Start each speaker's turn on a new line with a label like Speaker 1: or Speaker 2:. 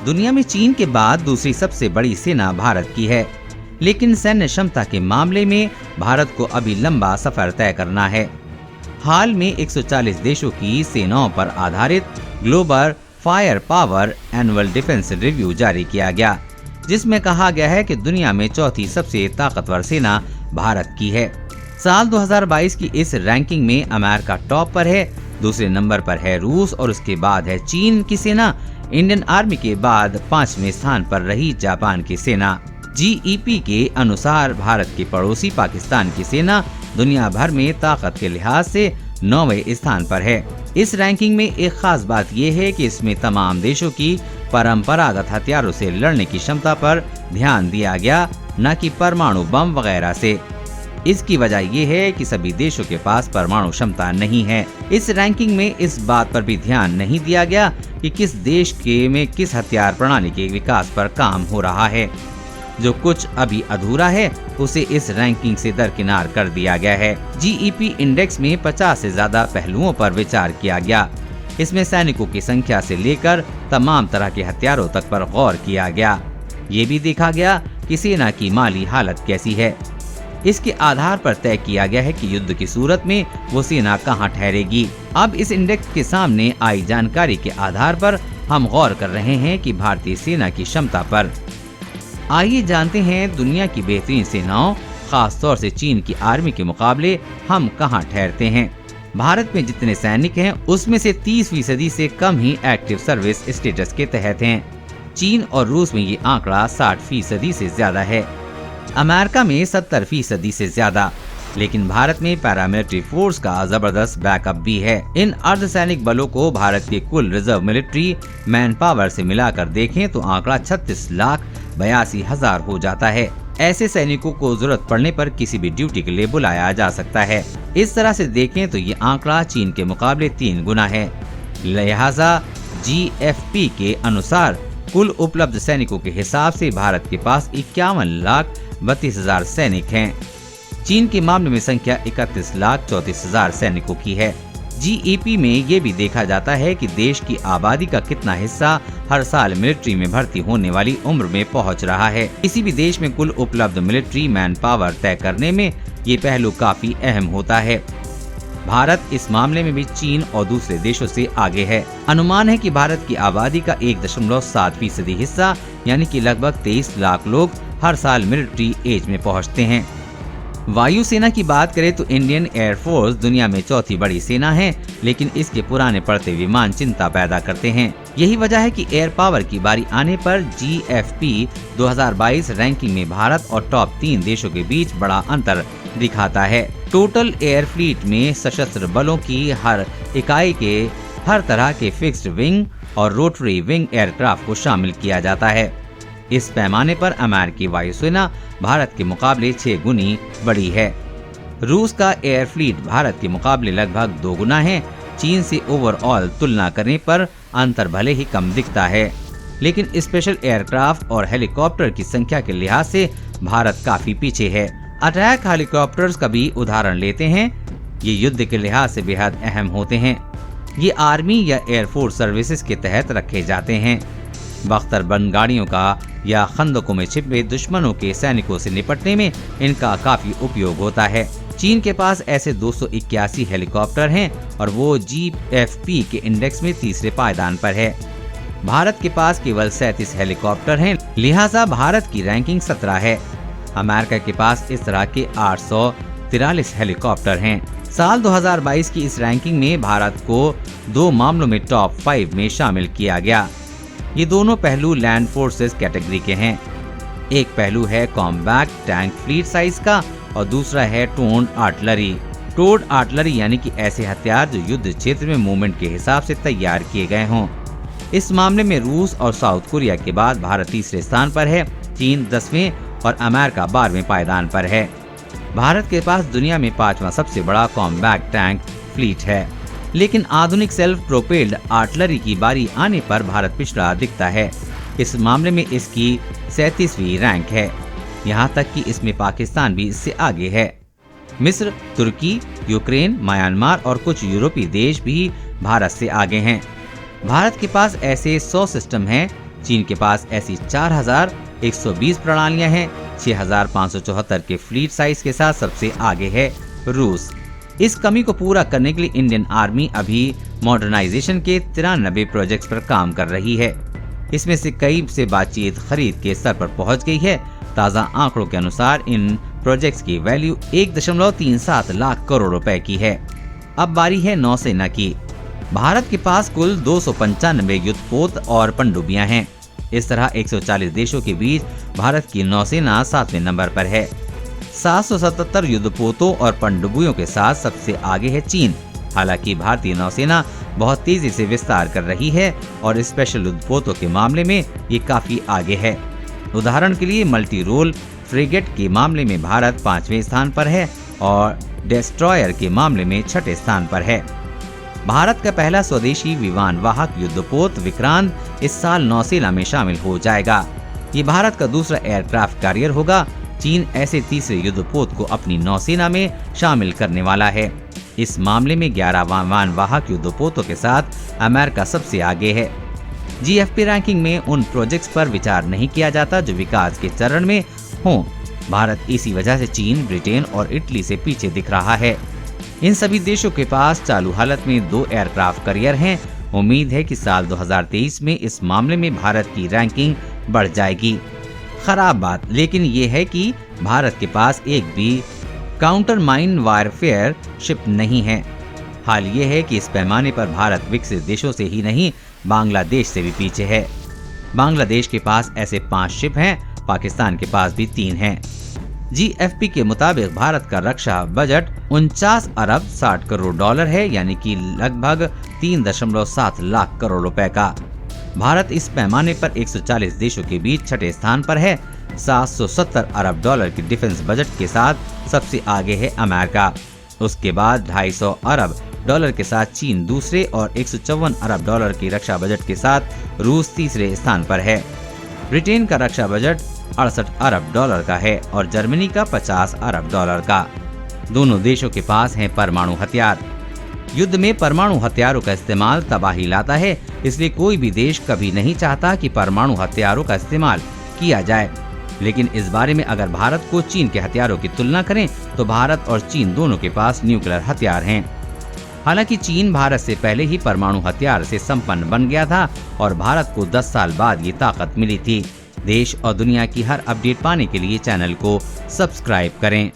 Speaker 1: दुनिया में चीन के बाद दूसरी सबसे बड़ी सेना भारत की है, लेकिन सैन्य क्षमता के मामले में भारत को अभी लंबा सफर तय करना है। हाल में 140 देशों की सेनाओं पर आधारित global fire power annual defence review जारी किया गया, जिसमें कहा गया है कि दुनिया में चौथी सबसे ताकतवर सेना भारत की है। साल 2022 की इस रैंकिंग में अमेरिका टॉप पर है, दूसरे नंबर पर है रूस और उसके बाद है चीन की सेना। इंडियन आर्मी के बाद 5वें स्थान पर रही जापान की सेना। GEP के अनुसार भारत के पड़ोसी पाकिस्तान की सेना दुनिया भर में ताकत के लिहाज से 9वें स्थान पर है। इस रैंकिंग में एक खास बात यह है कि इसमें तमाम देशों की परंपरागत हथियारों से लड़ने की क्षमता पर ध्यान दिया गया, न कि परमाणु बम वगैरह से। इसकी वजह यह है कि सभी देशों के पास परमाणु क्षमता नहीं है। इस रैंकिंग में इस बात पर भी ध्यान नहीं दिया गया कि किस देश में किस हथियार प्रणाली के विकास पर काम हो रहा है। जो कुछ अभी अधूरा है उसे इस रैंकिंग से दरकिनार कर दिया गया है। GEP इंडेक्स में 50 से ज्यादा पहलुओं पर विचार किया गया। इसमें सैनिकों की संख्या से लेकर तमाम तरह के हथियारों तक पर गौर किया गया। ये भी देखा गया कि सेना की माली हालत कैसी है। इसके आधार पर तय किया गया है कि युद्ध की सूरत में वो सेना कहां ठहरेगी। अब इस इंडेक्स के सामने आई जानकारी के आधार पर हम गौर कर रहे हैं कि भारतीय सेना की क्षमता पर। आइए जानते हैं दुनिया की बेहतरीन सेनाओं, खास तौर से चीन की आर्मी के मुकाबले हम कहां ठहरते हैं। भारत में जितने सैनिक हैं उसमें से 30% से कम ही एक्टिव सर्विस स्टेटस के तहत हैं। चीन और रूस में ये आंकड़ा 60% से ज्यादा है। अमेरिका में 70% से ज्यादा। लेकिन भारत में पैरामिलिट्री फोर्स का जबरदस्त बैकअप भी है। इन अर्धसैनिक बलों को भारत के कुल रिजर्व मिलिट्री मैन पावर से मिलाकर देखें तो आंकड़ा 36,82,000 हो जाता है। ऐसे सैनिकों को जरूरत पड़ने पर किसी भी ड्यूटी के लिए बुलाया जा सकता है। इस तरह से देखें तो ये आंकड़ा चीन के मुकाबले 3 गुना है। लिहाजा GFP के अनुसार कुल उपलब्ध सैनिकों के हिसाब से भारत के पास 51,32,000 सैनिक हैं। चीन के मामले में संख्या 31,34,000 सैनिकों की है। GEP में ये भी देखा जाता है कि देश की आबादी का कितना हिस्सा हर साल मिलिट्री में भर्ती होने वाली उम्र में पहुंच रहा है। किसी भी देश में कुल उपलब्ध मिलिट्री मैन पावर तय करने में ये पहलू काफी अहम होता है। भारत इस मामले में भी चीन और दूसरे देशों से आगे है। अनुमान है कि भारत की आबादी का 1.7% हिस्सा यानी कि लगभग 23 लाख लोग हर साल मिलिट्री एज में पहुंचते हैं। वायुसेना की बात करें तो इंडियन एयरफोर्स दुनिया में चौथी बड़ी सेना है, लेकिन इसके पुराने पड़ते विमान चिंता पैदा करते हैं। यही वजह है कि एयर पावर की बारी आने पर GFP 2022 रैंकिंग में भारत और टॉप 3 देशों के बीच बड़ा अंतर दिखाता है। टोटल एयर फ्लीट में सशस्त्र बलों की हर इकाई के हर तरह के फिक्स्ड विंग और रोटरी विंग एयरक्राफ्ट को शामिल किया जाता है। इस पैमाने पर अमेरिकी वायुसेना भारत के मुकाबले 6 गुनी बड़ी है। रूस का एयर फ्लीट भारत के मुकाबले लगभग 2 गुना है। चीन से ओवरऑल तुलना करने पर अंतर भले ही कम दिखता है, लेकिन स्पेशल एयरक्राफ्ट और हेलीकॉप्टर की संख्या के लिहाज से भारत काफी पीछे है। अटैक हेलीकॉप्टर्स का भी उदाहरण लेते हैं। ये युद्ध के लिहाज से बेहद अहम होते हैं। ये आर्मी या एयरफोर्स सर्विसेज के तहत रखे जाते हैं। बख्तरबंद गाड़ियों का या खंदकों में छिपे दुश्मनों के सैनिकों से निपटने में इनका काफी उपयोग होता है। चीन के पास ऐसे 281 हेलीकॉप्टर हैं और वो GFP के इंडेक्स में तीसरे पायदान पर है। भारत के पास केवल 37 हेलीकॉप्टर हैं, लिहाजा भारत की रैंकिंग 17 है। अमेरिका के पास इस तरह के 843 हेलीकॉप्टर हैं। साल 2022 की इस रैंकिंग में भारत को 2 मामलों में टॉप 5 में शामिल किया गया। ये दोनों पहलू लैंड फोर्सेस कैटेगरी के हैं। एक पहलू है कॉम्बैक्ट टैंक फ्लीट साइज का और दूसरा है टोन्ड आर्टिलरी। टोन्ड आर्टिलरी यानी कि ऐसे हथियार जो युद्ध क्षेत्र में मूवमेंट के हिसाब से तैयार किए गए हों। इस मामले में रूस और साउथ कोरिया के बाद भारत तीसरे स्थान पर है, चीन 10वें और अमेरिका 12वें पायदान पर है। भारत के पास दुनिया में 5वां सबसे बड़ा कॉम्बैक्ट टैंक फ्लीट है, लेकिन आधुनिक सेल्फ प्रोपेल्ड आर्टिलरी की बारी आने पर भारत पिछड़ा दिखता है। इस मामले में इसकी 37वीं रैंक है। यहाँ तक कि इसमें पाकिस्तान भी इससे आगे है। मिस्र, तुर्की, यूक्रेन, म्यांमार और कुछ यूरोपीय देश भी भारत से आगे हैं। भारत के पास ऐसे 100 सिस्टम हैं चीन के पास ऐसी 4120 प्रणालियां हैं। 6574 के फ्लीट साइज के साथ सबसे आगे है रूस। इस कमी को पूरा करने के लिए इंडियन आर्मी अभी मॉडर्नाइजेशन के 93 प्रोजेक्ट्स पर काम कर रही है। इसमें से कई से बातचीत खरीद के स्तर पर पहुंच गई है। ताज़ा आंकड़ों के अनुसार इन प्रोजेक्ट्स की वैल्यू 1.37 लाख करोड़ रुपए की है। अब बारी है नौसेना की। भारत के पास कुल 295 युद्धपोत और पनडुब्बियां हैं। इस तरह 140 देशों के बीच भारत की नौसेना 7वें नंबर पर है। 777 युद्धपोतों और पनडुब्बियों के साथ सबसे आगे है चीन। हालांकि भारतीय नौसेना बहुत तेजी से विस्तार कर रही है और स्पेशल युद्धपोतों के मामले में ये काफी आगे है। उदाहरण के लिए मल्टी रोल फ्रिगेट के मामले में भारत 5वें स्थान पर है और डिस्ट्रॉयर के मामले में 6ठे स्थान पर है। भारत का पहला स्वदेशी विमान वाहक युद्धपोत विक्रांत इस साल नौसेना में शामिल हो जाएगा। ये भारत का दूसरा एयरक्राफ्ट कैरियर होगा। चीन ऐसे तीसरे युद्धपोत को अपनी नौसेना में शामिल करने वाला है। इस मामले में 11 विमान वाहक युद्धपोतों के साथ अमेरिका सबसे आगे है। GFP रैंकिंग में उन प्रोजेक्ट्स पर विचार नहीं किया जाता जो विकास के चरण में हों। भारत इसी वजह से चीन, ब्रिटेन और इटली से पीछे दिख रहा है। इन सभी देशों के पास चालू हालत में 2 एयरक्राफ्ट कैरियर हैं। उम्मीद है कि साल 2023 में इस मामले में भारत की रैंकिंग बढ़ जाएगी। खराब बात लेकिन ये है कि भारत के पास एक भी काउंटर माइन वारफेयर शिप नहीं है। हाल ये है कि इस पैमाने पर भारत विकसित देशों से ही नहीं बांग्लादेश से भी पीछे है। बांग्लादेश के पास ऐसे 5 शिप हैं, पाकिस्तान के पास भी 3 हैं। GFP के मुताबिक भारत का रक्षा बजट 49 अरब 60 करोड़ डॉलर है, यानी कि लगभग 3.7 लाख करोड़ रुपए का। भारत इस पैमाने पर 140 देशों के बीच 6ठे स्थान पर है। 770 अरब डॉलर की डिफेंस बजट के साथ सबसे आगे है अमेरिका। उसके बाद 250 अरब डॉलर के साथ चीन दूसरे और 154 अरब डॉलर की रक्षा बजट के साथ रूस तीसरे स्थान पर है। ब्रिटेन का रक्षा बजट 68 अरब डॉलर का है और जर्मनी का 50 अरब डॉलर का। दोनों देशों के पास हैं परमाणु हथियार। युद्ध में परमाणु हथियारों का इस्तेमाल तबाही लाता है, इसलिए कोई भी देश कभी नहीं चाहता कि परमाणु हथियारों का इस्तेमाल किया जाए। लेकिन इस बारे में अगर भारत को चीन के हथियारों की तुलना करें तो भारत और चीन दोनों के पास न्यूक्लियर हथियार हैं। हालांकि चीन भारत से पहले ही परमाणु हथियार से संपन्न बन गया था और भारत को 10 साल बाद ये ताकत मिली थी। देश और दुनिया की हर अपडेट पाने के लिए चैनल को सब्सक्राइब करें।